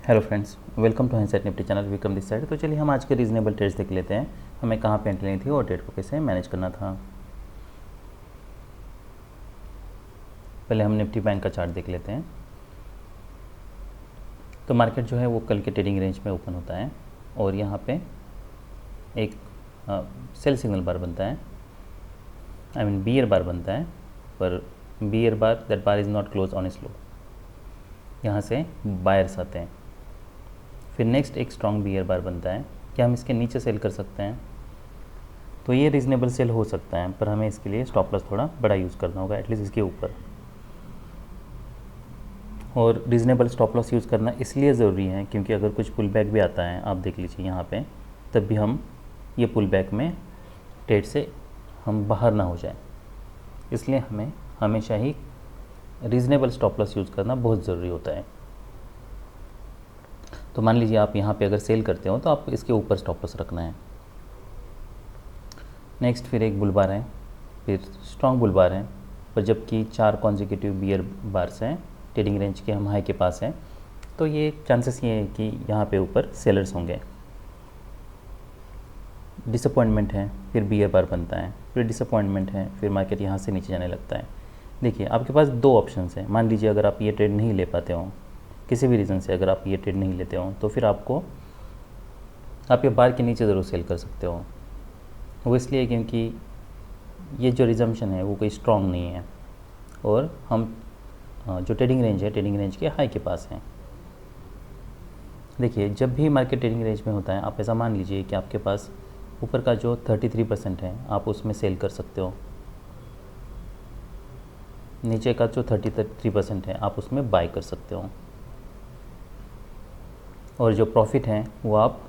Hello friends, welcome to hindsight Nifty channel. Vikram this side. तो चलिए हम आज के रीजनेबल ट्रेड्स देख लेते हैं, हमें कहाँ पे एंट्री लेनी थी और ट्रेड को कैसे मैनेज करना था। पहले हम निफ्टी बैंक का चार्ट देख लेते हैं। तो मार्केट जो है वो कल के ट्रेडिंग रेंज में ओपन होता है और यहाँ पे एक सेल सिग्नल बार बनता है, आई मीन बियर बार बनता है, पर bear bar that bar is not close on slow. यहाँ से बायर्स आते हैं। फिर नेक्स्ट एक स्ट्रॉन्ग बियर बार बनता है। क्या हम इसके नीचे सेल कर सकते हैं? तो ये रीज़नेबल सेल हो सकता है, पर हमें इसके लिए स्टॉप लॉस थोड़ा बड़ा यूज़ करना होगा, एटलीस्ट इसके ऊपर। और रीज़नेबल स्टॉप लॉस यूज़ करना इसलिए ज़रूरी है क्योंकि अगर कुछ पुल बैक भी आता है, आप देख लीजिए यहाँ पे, तब भी हम ये पुल बैक में ट्रेड से हम बाहर ना हो जाए। इसलिए हमें हमेशा ही रीज़नेबल स्टॉप लॉस यूज़ करना बहुत ज़रूरी होता है। तो मान लीजिए आप यहाँ पे अगर सेल करते हो तो आप इसके ऊपर स्टॉप लॉस रखना है। नेक्स्ट फिर एक बुल बार है, फिर स्ट्रॉन्ग बुल बार है, पर जबकि 4 कॉन्जिक्यूटिव बियर बार्स हैं ट्रेडिंग रेंज के हम हाई के पास हैं, तो ये चांसेस ये है कि यहाँ पे ऊपर सेलर्स होंगे। डिसअपॉइंटमेंट है, फिर बियर बार बनता है, फिर डिसअपॉइंटमेंट है, फिर मार्केट यहाँ से नीचे जाने लगता है। देखिए आपके पास दो ऑप्शंस हैं। मान लीजिए अगर आप ये ट्रेड नहीं ले पाते हो, किसी भी रीज़न से अगर आप ये ट्रेड नहीं लेते हो, तो फिर आप ये बार के नीचे ज़रूर सेल कर सकते हो। वो इसलिए क्योंकि ये जो रिजम्पशन है वो कोई स्ट्रॉन्ग नहीं है और हम जो ट्रेडिंग रेंज है, ट्रेडिंग रेंज के हाई के पास हैं। देखिए जब भी मार्केट ट्रेडिंग रेंज में होता है, आप ऐसा मान लीजिए कि आपके पास ऊपर का जो 33% है आप उसमें सेल कर सकते हो, नीचे का जो 33% है आप उसमें बाय कर सकते हो, और जो प्रॉफिट है वो आप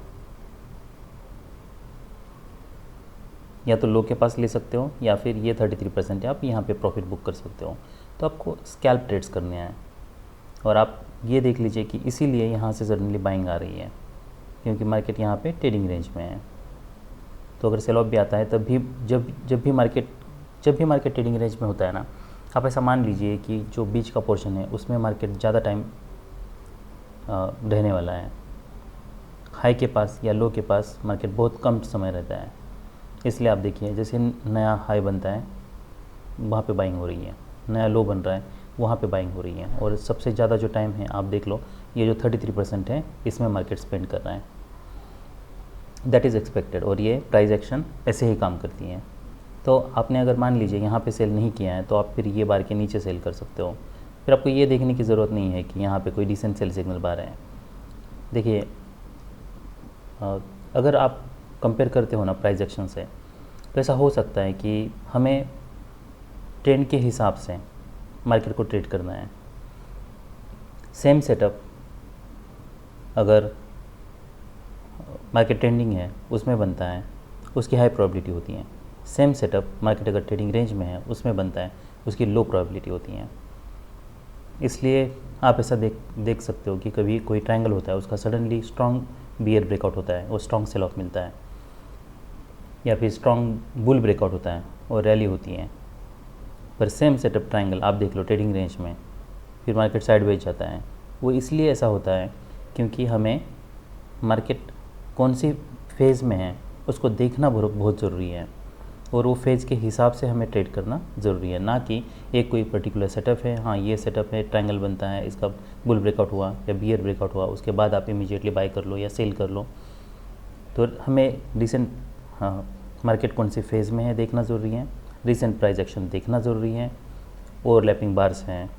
या तो लो के पास ले सकते हो या फिर ये 33% है आप यहाँ पे प्रॉफिट बुक कर सकते हो। तो आपको स्कैल्प ट्रेड्स करने हैं और आप ये देख लीजिए कि इसीलिए यहाँ से सडनली बाइंग आ रही है क्योंकि मार्केट यहाँ पे ट्रेडिंग रेंज में है। तो अगर सेल ऑफ भी आता है तब भी जब भी मार्केट ट्रेडिंग रेंज में होता है ना, आप ऐसा मान लीजिए कि जो बीच का पोर्शन है उसमें मार्केट ज़्यादा टाइम रहने वाला है। हाई के पास या लो के पास मार्केट बहुत कम समय रहता है। इसलिए आप देखिए जैसे नया हाई बनता है वहाँ पे बाइंग हो रही है, नया लो बन रहा है वहाँ पे बाइंग हो रही है, और सबसे ज़्यादा जो टाइम है आप देख लो, ये जो 33% है इसमें मार्केट स्पेंड कर रहा है। दैट इज़ एक्सपेक्टेड, और ये प्राइस एक्शन ऐसे ही काम करती हैं। तो आपने अगर मान लीजिए यहाँ पे सेल नहीं किया है तो आप फिर ये बार के नीचे सेल कर सकते हो। फिर आपको ये देखने की ज़रूरत नहीं है कि यहाँ पे कोई डिसेंट सेल सिग्नल बार है। देखिए अगर आप कंपेयर करते हो ना प्राइस एक्शन से, तो ऐसा हो सकता है कि हमें ट्रेंड के हिसाब से मार्केट को ट्रेड करना है। सेम सेटअप अगर मार्केट ट्रेंडिंग है उसमें बनता है, उसकी हाई प्रोबेबिलिटी होती है। सेम सेटअप मार्केट अगर ट्रेडिंग रेंज में है उसमें बनता है, उसकी लो प्रोबेबिलिटी होती है। इसलिए आप ऐसा देख सकते हो कि कभी कोई ट्रायंगल होता है, उसका सडनली स्ट्रॉन्ग बियर ब्रेकआउट होता है और स्ट्रॉन्ग सेल ऑफ मिलता है, या फिर स्ट्रॉन्ग बुल ब्रेकआउट होता है और रैली होती है। पर सेम सेटअप ट्रायंगल आप देख लो ट्रेडिंग रेंज में, फिर मार्केट साइडवेज जाता है। वो इसलिए ऐसा होता है क्योंकि हमें मार्केट कौन सी फेज़ में है उसको देखना बहुत ज़रूरी है, और वो फेज़ के हिसाब से हमें ट्रेड करना ज़रूरी है, ना कि एक कोई पर्टिकुलर सेटअप है, हाँ ये सेटअप है, ट्रायंगल बनता है, इसका बुल ब्रेकआउट हुआ या बियर ब्रेकआउट हुआ, उसके बाद आप इमीडिएटली बाय कर लो या सेल कर लो। तो हमें रिसेंट मार्केट कौन सी फेज़ में है देखना ज़रूरी है, रिसेंट प्राइस एक्शन देखना ज़रूरी है, ओवरलैपिंग बार्स हैं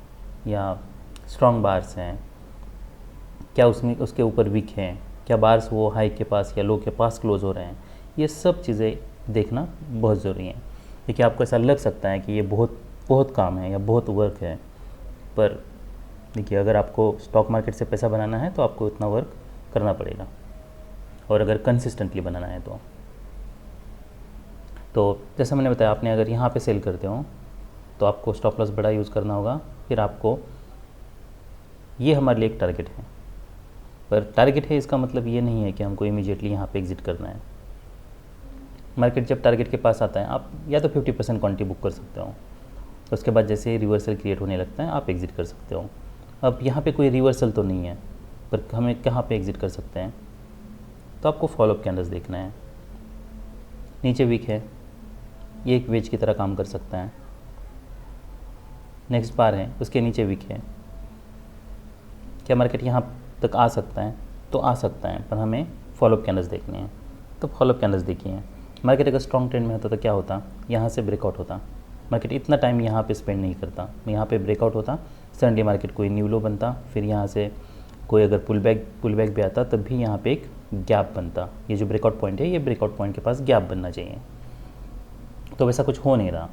या स्ट्रॉन्ग बार्स हैं, क्या उसके ऊपर वीक हैं, क्या बार्स वो हाई के पास या लो के पास क्लोज हो रहे हैं, ये सब चीज़ें देखना बहुत ज़रूरी है। देखिए आपको ऐसा लग सकता है कि ये बहुत काम है या बहुत वर्क है, पर देखिए अगर आपको स्टॉक मार्केट से पैसा बनाना है तो आपको इतना वर्क करना पड़ेगा, और अगर कंसिस्टेंटली बनाना है तो जैसा मैंने बताया, आपने अगर यहाँ पे सेल करते हो तो आपको स्टॉप लॉस बड़ा यूज़ करना होगा। फिर आपको ये हमारे लिए एक टारगेट है, पर टारगेट है इसका मतलब ये नहीं है कि हमको इमीडिएटली यहाँ पे एग्जिट करना है। मार्केट जब टारगेट के पास आता है आप या तो 50% क्वांटिटी बुक कर सकते हो, उसके बाद जैसे रिवर्सल क्रिएट होने लगता है आप एग्जिट कर सकते हो। अब यहाँ पे कोई रिवर्सल तो नहीं है, पर हमें कहाँ पे एग्ज़िट कर सकते हैं, तो आपको फॉलोअप कैंडल्स देखना है। नीचे वीक है, ये एक वेज की तरह काम कर सकता है। नेक्स्ट बार है, उसके नीचे वीक है। क्या मार्केट यहाँ तक आ सकता है? तो आ सकता है, पर हमें फॉलोअप कैंडल्स देखने हैं। तो फॉलोअप कैंडल्स देखिए, मार्केट अगर स्ट्रॉन्ग ट्रेंड में होता तो क्या होता, यहाँ से ब्रेकआउट होता। मार्केट इतना टाइम यहाँ पे स्पेंड नहीं करता, यहाँ पे ब्रेकआउट होता, सडनली मार्केट कोई न्यू लो बनता, फिर यहाँ से कोई अगर पुल बैक भी आता तब भी यहाँ पे एक गैप बनता। ये जो ब्रेकआउट पॉइंट है, ये ब्रेकआउट पॉइंट के पास गैप बनना चाहिए, तो वैसा कुछ हो नहीं रहा।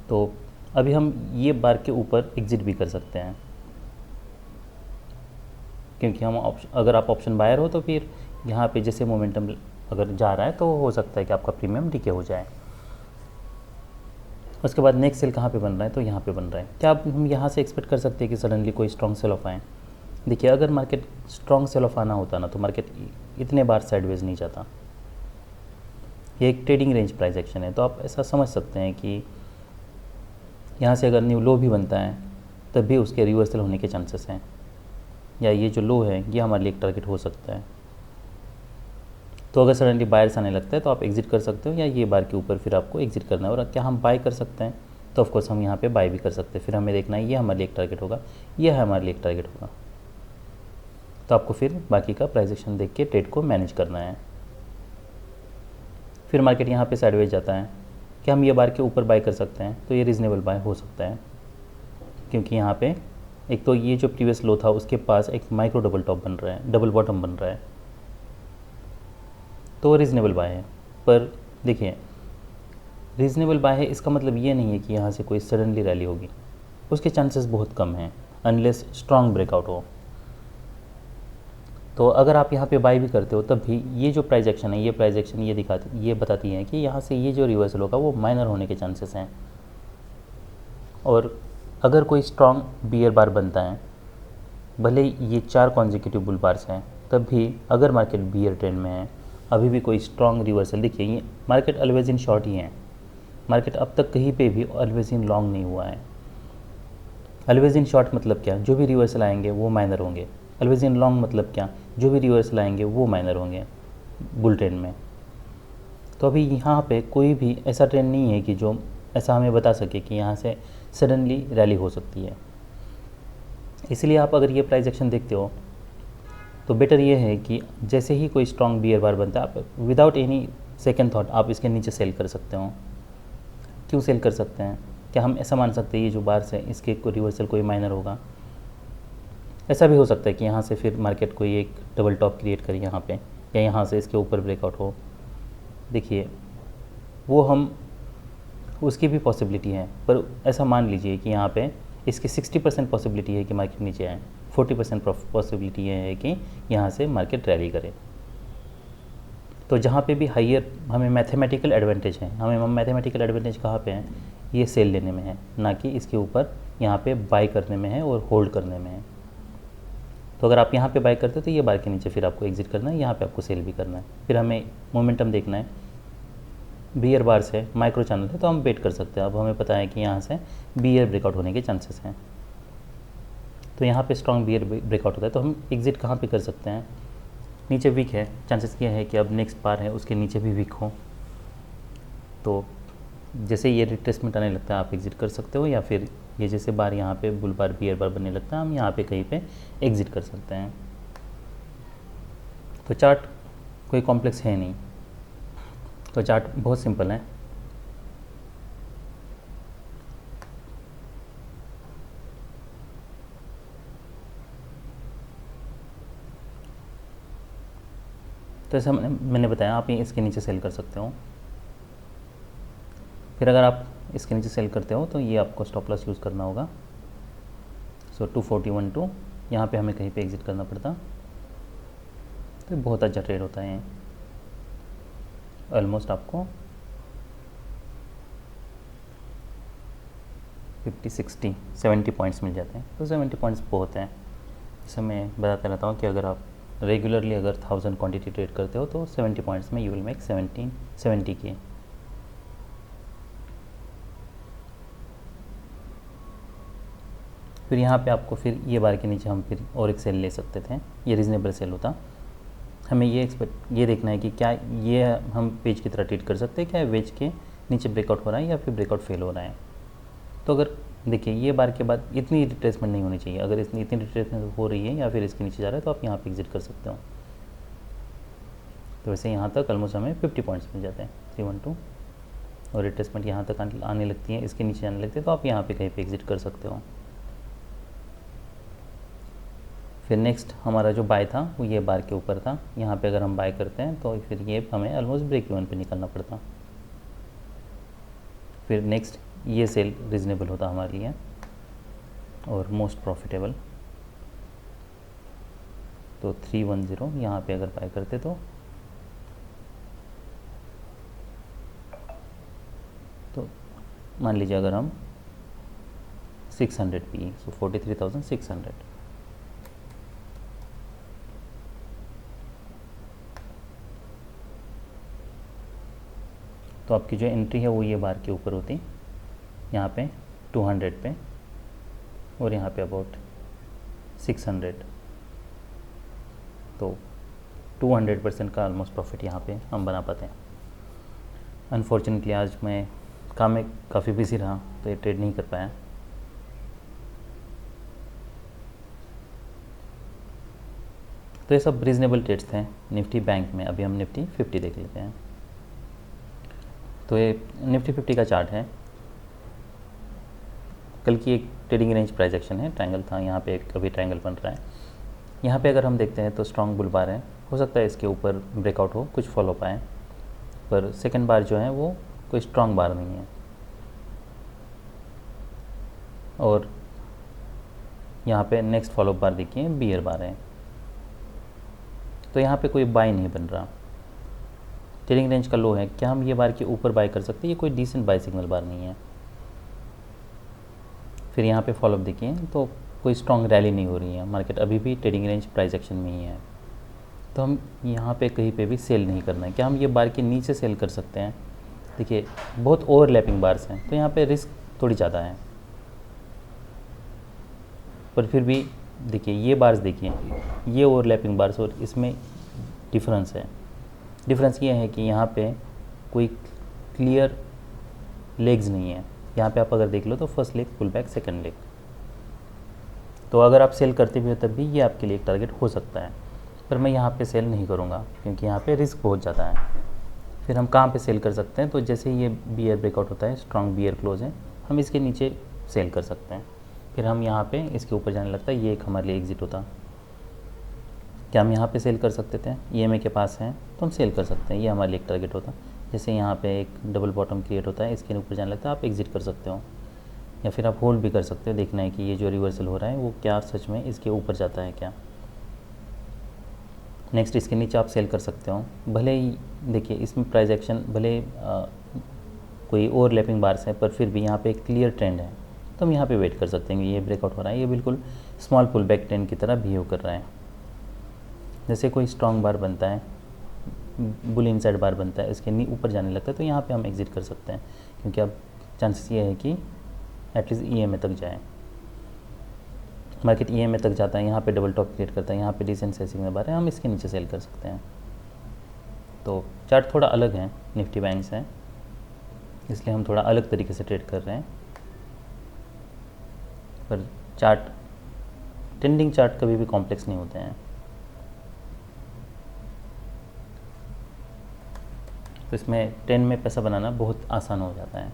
तो अभी हम ये बार के ऊपर एग्जिट भी कर सकते हैं, क्योंकि हम अगर आप ऑप्शन बायर हो तो फिर यहाँ पे जैसे मोमेंटम अगर जा रहा है तो हो सकता है कि आपका प्रीमियम डीके हो जाए। उसके बाद नेक्स्ट सेल कहाँ पे बन रहा है, तो यहाँ पे बन रहा है। क्या हम यहाँ से एक्सपेक्ट कर सकते हैं कि सडनली कोई स्ट्रॉन्ग सेल ऑफ आए? देखिए, अगर मार्केट स्ट्रॉन्ग सेल ऑफ आना होता ना तो मार्केट इतने बार साइडवेज नहीं जाता। ये एक ट्रेडिंग रेंज प्राइस एक्शन है, तो आप ऐसा समझ सकते हैं कि यहाँ से अगर न्यू लो भी बनता है तब भी उसके रिवर्सल होने के चांसेस हैं, या ये जो लो है ये हमारे लिए एक टारगेट हो सकता है। तो अगर सडनली बायर्स आने लगता है तो आप एग्जिट कर सकते हो, या ये बार के ऊपर फिर आपको एग्जिट करना है। और क्या हम बाय कर सकते हैं? तो ऑफकोर्स हम यहाँ पे बाय भी कर सकते हैं। फिर हमें देखना है ये हमारे लिए एक टारगेट होगा, ये है हमारे लिए एक टारगेट होगा। तो आपको फिर बाकी का प्राइस एक्शन देख के ट्रेड को मैनेज करना है। फिर मार्केट यहाँ पे साइडवेज जाता है, क्या हम ये बार के ऊपर बाय कर सकते हैं? तो ये रीज़नेबल बाय हो सकता है, क्योंकि यहाँ पे एक तो ये जो प्रीवियस लो था उसके पास एक माइक्रो डबल टॉप बन रहा है, डबल बॉटम बन रहा है, तो रीज़नेबल बाय है। पर देखिए, रीज़नेबल बाय है इसका मतलब ये नहीं है कि यहाँ से कोई सडनली रैली होगी, उसके चांसेस बहुत कम हैं अनलेस स्ट्रॉन्ग ब्रेकआउट हो। तो अगर आप यहाँ पे बाय भी करते हो तब भी ये जो प्राइस एक्शन है, ये प्राइस एक्शन ये बताती है कि यहाँ से ये जो रिवर्सल होगा वो माइनर होने के चांसेस हैं। और अगर कोई स्ट्रॉन्ग बियर बार बनता है, भले ये 4 कॉन्जिक्यूटिव बुल बार्स हैं, तब भी अगर मार्केट बियर ट्रेंड में है, अभी भी कोई स्ट्रॉन्ग रिवर्सल, देखिए ये मार्केट ऑलवेज इन शॉर्ट ही है। मार्केट अब तक कहीं पे भी ऑलवेज इन लॉन्ग नहीं हुआ है। ऑलवेज इन शॉर्ट मतलब क्या? जो भी रिवर्सल आएंगे वो माइनर होंगे। ऑलवेज इन लॉन्ग मतलब क्या? जो भी रिवर्सल आएंगे वो माइनर होंगे बुल ट्रेंड में। तो अभी यहाँ पे कोई भी ऐसा ट्रेंड नहीं है कि जो ऐसा हमें बता सके कि यहाँ से सडनली रैली हो सकती है। इसलिए आप अगर ये प्राइस एक्शन देखते हो तो बेटर ये है कि जैसे ही कोई स्ट्रॉन्ग बियर बार बनता है, आप विदाउट एनी सेकेंड थॉट आप इसके नीचे सेल कर सकते हो। क्यों सेल कर सकते हैं? क्या हम ऐसा मान सकते हैं ये जो बार्स है इसके कोई रिवर्सल कोई माइनर होगा? ऐसा भी हो सकता है कि यहाँ से फिर मार्केट कोई एक डबल टॉप क्रिएट करे यहाँ पे, या यहाँ से इसके ऊपर ब्रेकआउट हो। देखिए, वो हम उसकी भी पॉसिबिलिटी है, पर ऐसा मान लीजिए कि यहाँ पे इसकी 60% पॉसिबिलिटी है कि मार्केट नीचे आए, 40% पॉसिबिलिटी ये है कि यहाँ से मार्केट रैली करे। तो जहाँ पे भी हाइयर हमें मैथमेटिकल एडवांटेज है, हमें मैथमेटिकल एडवांटेज कहाँ पे है? ये सेल लेने में है, ना कि इसके ऊपर यहाँ पे बाय करने में है और होल्ड करने में है। तो अगर आप यहाँ पे बाय करते हो तो ये बार के नीचे फिर आपको एग्जिट करना है, यहाँ पे आपको सेल भी करना है। फिर हमें मोमेंटम देखना है, बियर बार्स है, माइक्रो चैनल है, तो हम वेट कर सकते हैं। अब हमें पता है कि यहाँ से बियर ब्रेकआउट होने के चांसेस हैं, तो यहाँ पे स्ट्रॉन्ग बियर ब्रेकआउट होता है तो हम एग्जिट कहाँ पे कर सकते हैं? नीचे वीक है, चांसेस ये है कि अब नेक्स्ट बार है उसके नीचे भी वीक हो, तो जैसे ये रिट्रेसमेंट आने लगता है आप एग्जिट कर सकते हो, या फिर ये जैसे बार यहाँ पे बुल बार बियर बार बनने लगता है हम यहाँ पे कहीं पे एग्जिट कर सकते हैं। तो चार्ट कोई कॉम्प्लेक्स है नहीं, तो चार्ट बहुत सिंपल है। तो ऐसा मैंने बताया, आप ये इसके नीचे सेल कर सकते हो। फिर अगर आप इसके नीचे सेल करते हो तो ये आपको स्टॉप लॉस यूज़ करना होगा। सो 241.2 यहाँ पे हमें कहीं पे एग्जिट करना पड़ता, तो बहुत अच्छा ट्रेड होता है। ऑलमोस्ट आपको 50-60-70 पॉइंट्स मिल जाते हैं, तो 70 पॉइंट्स बहुत हैं। जैसे मैं बताता रहता हूँ कि अगर आप रेगुलरली अगर 1000 क्वांटिटी ट्रेड करते हो तो 70 पॉइंट्स में यू विल मेक 70 के। फिर यहाँ पे आपको फिर ये बार के नीचे हम फिर और एक सेल ले सकते थे, ये रीज़नेबल सेल होता। हमें ये देखना है कि क्या ये हम पेज की तरह ट्रीट कर सकते हैं, क्या वेज के नीचे ब्रेकआउट हो रहा है या फिर ब्रेकआउट फेल हो रहा है। तो अगर देखिए ये बार के बाद इतनी रिट्रेसमेंट नहीं होनी चाहिए, अगर इतनी रिट्रेसमेंट हो रही है या फिर इसके नीचे जा रहा है तो आप यहाँ पे एग्जिट कर सकते हो। तो वैसे यहाँ तक ऑलमोस्ट हमें 50 पॉइंट्स मिल जाते हैं 312, और रिट्रेसमेंट यहाँ तक आने लगती है, इसके नीचे आने लगती है, तो आप यहाँ पे कहीं पे एग्जिट कर सकते हो। फिर नेक्स्ट हमारा जो बाय था वो ये बार के ऊपर था, यहाँ पे अगर हम बाय करते हैं तो फिर ये हमें ऑलमोस्ट ब्रेक इवन पे निकलना पड़ता। फिर नेक्स्ट ये सेल रीज़नेबल होता हमारे लिए और मोस्ट प्रॉफिटेबल। तो 310 यहाँ पे अगर बाय करते तो मान लीजिए अगर हम 600 पी, सो 43,600, तो आपकी जो एंट्री है वो ये बार के ऊपर होती, यहाँ पे 200 पे और यहाँ पे अबाउट 600, तो 200% का ऑलमोस्ट प्रॉफिट यहाँ पे हम बना पाते हैं। अनफॉर्चुनेटली आज मैं काम में काफ़ी बिजी रहा तो ये ट्रेड नहीं कर पाया। तो ये सब रीज़नेबल ट्रेड्स थे निफ्टी बैंक में। अभी हम निफ्टी 50 देख लेते हैं। तो ये निफ्टी 50 का चार्ट है। कल की एक ट्रेडिंग रेंज प्राइस एक्शन है, ट्रायंगल था, यहाँ पे अभी ट्रायंगल बन रहा है। यहाँ पे अगर हम देखते हैं तो स्ट्रॉन्ग बुल बार है, हो सकता है इसके ऊपर ब्रेकआउट हो, कुछ फॉलो पाए, पर सेकंड बार जो है वो कोई स्ट्रॉन्ग बार नहीं है। और यहाँ पे नेक्स्ट फॉलो बार देखिए बियर बार है, तो यहाँ पे कोई बाय नहीं बन रहा। ट्रेडिंग रेंज का लो है, क्या हम ये बार के ऊपर बाय कर सकते हैं? ये कोई डिसेंट बाय सिग्नल बार नहीं है। फिर यहाँ पे फॉलोअप देखिए तो कोई स्ट्रॉन्ग रैली नहीं हो रही है, मार्केट अभी भी ट्रेडिंग रेंज प्राइस एक्शन में ही है। तो हम यहाँ पे कहीं पे भी सेल नहीं करना है। क्या हम ये बार के नीचे सेल कर सकते हैं? देखिए बहुत ओवरलैपिंग बार्स हैं, तो यहाँ पे रिस्क थोड़ी ज़्यादा है, पर फिर भी देखिए ये बार्स देखिए, ये ओवरलैपिंग बार्स और इसमें डिफरेंस है। डिफरेंस ये है कि यहाँ पे कोई क्लियर लेग्स नहीं है। यहाँ पे आप अगर देख लो तो first leg pull back, second leg, तो अगर आप सेल करते भी हो तब भी ये आपके लिए एक टारगेट हो सकता है, पर मैं यहाँ पे सेल नहीं करूँगा क्योंकि यहाँ पे रिस्क बहुत ज़्यादा है। फिर हम कहाँ पे सेल कर सकते हैं? तो जैसे ये बियर ब्रेकआउट होता है, स्ट्रॉन्ग बियर क्लोज है, हम इसके नीचे सेल कर सकते हैं। फिर हम यहाँ पे इसके ऊपर जाने लगता है, ये एक हमारे लिए एग्जिट होता। क्या हम यहाँ पे सेल कर सकते थे? EMA के पास है तो हम सेल कर सकते हैं, ये हमारे लिए एक टारगेट होता। जैसे यहाँ पे एक डबल बॉटम क्रिएट होता है, इसके ऊपर जाने लगता है, आप एग्जिट कर सकते हो, या फिर आप होल्ड भी कर सकते हो, देखना है कि ये जो रिवर्सल हो रहा है वो क्या सच में इसके ऊपर जाता है क्या। नेक्स्ट इसके नीचे आप सेल कर सकते हो, भले ही देखिए इसमें प्राइस एक्शन भले कोई ओवरलैपिंग बार्स है, पर फिर भी यहाँ पे एक क्लियर ट्रेंड है, तो हम यहाँ पे वेट कर सकते हैं कि ये ब्रेकआउट हो रहा है। ये बिल्कुल स्मॉल पुल बैक ट्रेंड की तरह बिहेव कर रहा है। जैसे कोई स्ट्रॉन्ग बार बनता है, बुल इनसाइड बार बनता है, इसके ऊपर जाने लगता है, तो यहाँ पे हम एग्जिट कर सकते हैं, क्योंकि अब चांसेस ये है कि एटलीस्ट EMA तक जाए। मार्केट EMA तक जाता है, यहाँ पे डबल टॉप क्रिएट करता है, यहाँ पे डिसेंट सिग्नल बार है, हम इसके नीचे सेल कर सकते हैं। तो चार्ट थोड़ा अलग है निफ्टी बैंक से, इसलिए हम थोड़ा अलग तरीके से ट्रेड कर रहे हैं। पर चार्ट, ट्रेंडिंग चार्ट कभी भी कॉम्प्लेक्स नहीं होते हैं। तो इसमें ट्रेंड में पैसा बनाना बहुत आसान हो जाता है।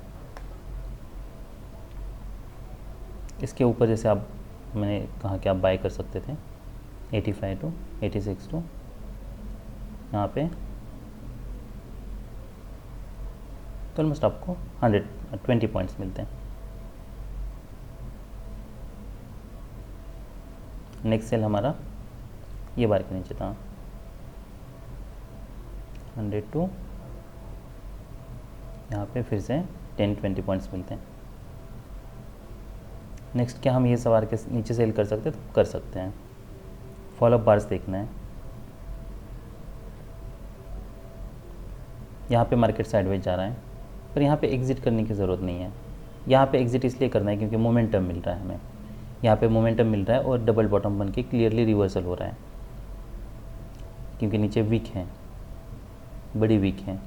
इसके ऊपर जैसे आप, मैंने कहा कि आप बाय कर सकते थे 85 टू 86 टू यहाँ पे, तो ऑलमोस्ट आपको 120 पॉइंट्स मिलते हैं। नेक्स्ट सेल हमारा ये बार के नीचे था 102, यहाँ पे फिर से 10-20 पॉइंट्स मिलते हैं। नेक्स्ट क्या हम ये सवार के नीचे सेल कर सकते हैं? तो कर सकते हैं। फॉलोअप बार्स देखना है, यहाँ पे मार्केट साइडवेज जा रहा है, पर यहाँ पे एग्जिट करने की ज़रूरत नहीं है। यहाँ पे एग्जिट इसलिए करना है क्योंकि मोमेंटम मिल रहा है हमें। यहाँ पे मोमेंटम मिल रहा है और डबल बॉटम बन के क्लियरली रिवर्सल हो रहा है, क्योंकि नीचे वीक हैं, बड़ी वीक हैं।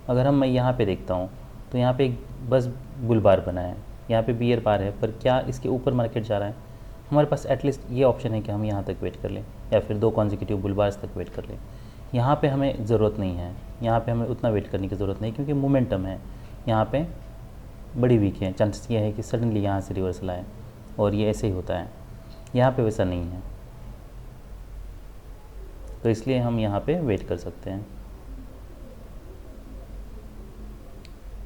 अगर मैं यहाँ पे देखता हूँ तो यहाँ पे एक बस बुल बार बना है, यहाँ पे बियर बार है, पर क्या इसके ऊपर मार्केट जा रहा है? हमारे पास एटलीस्ट ये ऑप्शन है कि हम यहाँ तक वेट कर लें या फिर 2 कॉन्जिक्यूटिव बुल बार्स तक वेट कर लें। यहाँ पे हमें ज़रूरत नहीं है, यहाँ पे हमें उतना वेट करने की ज़रूरत नहीं, क्योंकि मोमेंटम है यहाँ पे बड़ी वीक है। चांसेस ये है कि सडनली यहाँ से रिवर्सल आए, और ये ऐसे ही होता है। यहाँ पे वैसा नहीं है, तो इसलिए हम यहाँ पे वेट कर सकते हैं।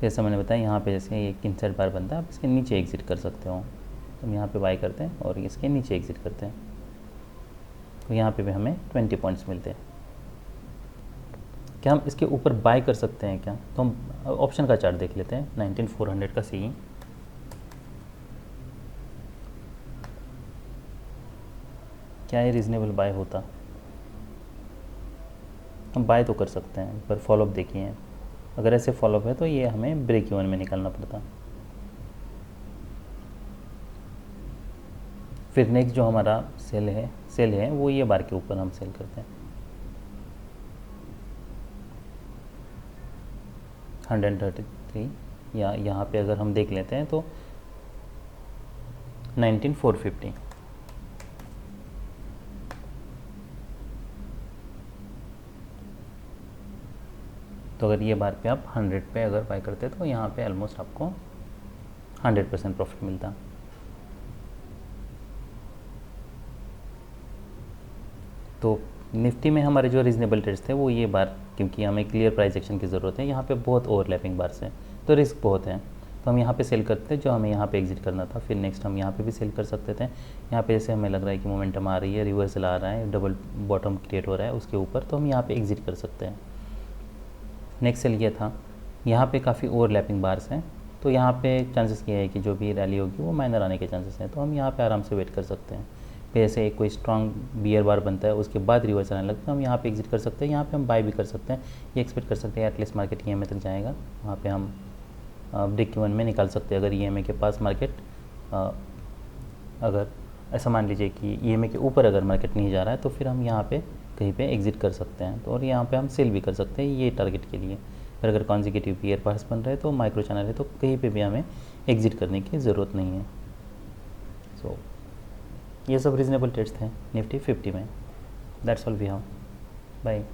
जैसा मैंने बताया, यहाँ पे जैसे एक इनसाइड बार बनता है, आप इसके नीचे एग्ज़िट कर सकते हो। तो हम यहाँ पे बाय करते हैं और इसके नीचे एग्ज़िट करते हैं, तो यहाँ पे भी हमें 20 पॉइंट्स मिलते हैं। क्या हम इसके ऊपर बाय कर सकते हैं क्या? तो हम ऑप्शन का चार्ट देख लेते हैं, 19400 का सी। क्या ये रीज़नेबल बाय होता? हम बाय तो कर सकते हैं, पर फॉलोअप देखिए, अगर ऐसे फॉलोअप है तो ये हमें ब्रेक इवन में निकालना पड़ता। फिर नेक्स्ट जो हमारा सेल है वो ये बार के ऊपर हम सेल करते हैं 133, या यहाँ पे अगर हम देख लेते हैं तो 19450। तो अगर ये बार पे आप 100 पे अगर बाय करते तो यहाँ पे ऑलमोस्ट आपको 100% प्रॉफिट मिलता। तो निफ्टी में हमारे जो रीज़नेबल ट्रेड्स थे वो ये बार, क्योंकि हमें क्लियर प्राइस एक्शन की ज़रूरत है, यहाँ पे बहुत ओवरलैपिंग बार्स हैं तो रिस्क बहुत है, तो हम यहाँ पे सेल करते हैं जो हमें यहाँ पे एग्जिट करना था। फिर नेक्स्ट हम यहाँ पे भी सेल कर सकते थे। यहाँ पे जैसे हमें लग रहा है कि मोमेंटम आ रही है, रिवर्सल आ रहा है, डबल बॉटम क्रिएट हो रहा है उसके ऊपर, तो हम यहाँ पे एग्जिट कर सकते हैं। नेक्स्ट सेल ये था, यहाँ पे काफ़ी ओवरलैपिंग बार्स हैं, तो यहाँ पे चांसेस ये है कि जो भी रैली होगी वो माइनर आने के चांसेस हैं, तो हम यहाँ पे आराम से वेट कर सकते हैं। फिर ऐसे एक कोई स्ट्रॉन्ग बियर बार बनता है, उसके बाद रिवर्स आने लगता है, हम यहाँ पे एग्जिट कर सकते हैं। यहाँ पे हम बाय भी कर सकते हैं, ये एक्सपेक्ट कर सकते हैं एटलीस्ट मार्केट EMA तक जाएगा, वहाँ पे हम ब्रेक इवन में निकाल सकते हैं। अगर EMA के पास मार्केट अगर ऐसा मान लीजिए कि EMA के ऊपर अगर मार्केट नहीं जा रहा है, तो फिर हम यहाँ पे कहीं पे एग्जिट कर सकते हैं, तो और यहाँ पे हम सेल भी कर सकते हैं ये टारगेट के लिए। फिर अगर कॉन्जिक्यूटिव बियर बार्स बन रहे हैं तो माइक्रो चैनल है, तो कहीं पे भी हमें एग्जिट करने की ज़रूरत नहीं है। सो ये सब रीज़नेबल ट्रेड्स थे निफ्टी 50 में। That's all we have. Bye.